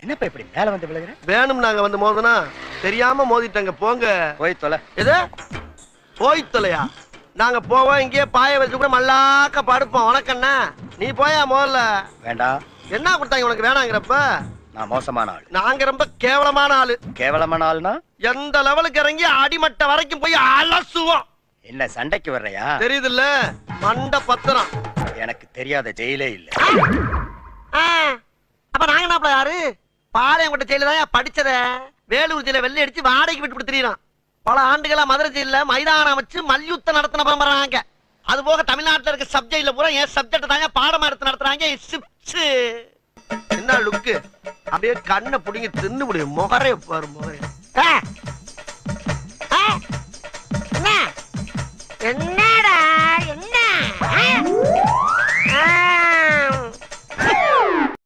என்னப்பா இப்படி மேல வந்து விழுகிற? வேணும் நாங்க வந்து மோதனா தெரியாம மோதிட்டங்க. போங்க போய் தொலை. எது போய் தொலையா? நாங்க போவோம், இங்கேயே பாய வச்சு கூட மல்லாக்க படுப்போம். உனக்கண்ணா நீ போயா முதல்ல. வேண்டாம். என்ன கொடுத்தாங்க உனக்கு வேணாங்கிறப்ப? நான் மோசமான ஆள். நாங்க ரொம்ப கேவலமான ஆளு. கேவலமான ஆள்னா எந்த லெவலுக்கு இறங்கி அடிமட்ட வரைக்கும் போய் அலசுவோம். என்ன சண்டைக்கு வர்றையா? தெரியுதுல்ல, மண்ட பத்திரம். எனக்கு தெரியாத ஜெயிலே இல்ல. அப்ப நாங்க என்ன யாரு? பாளையங்கோட்டை ஜெயில தான் படிச்சத. வேலூர் ஜெயில வெள்ளை அடிச்சு வாடகைக்கு விட்டு கொடுத்துறான். பல ஆண்டுகளா மதுரை ஜெயில மைதானம் அமைச்சு மல்யுத்தம் நடத்தின பரம்பராங்க. அது போக தமிழ்நாட்டுல இருக்க சப்ஜெக்ட்ல பூரா என் சப்ஜெக்ட் தாங்க பாடமா எடுத்து நடத்துறாங்க. என்ன லுக்கு? அப்படியே கண்ணை புடிங்கி தின்னு முடியும். முகரே பாரு முகரே.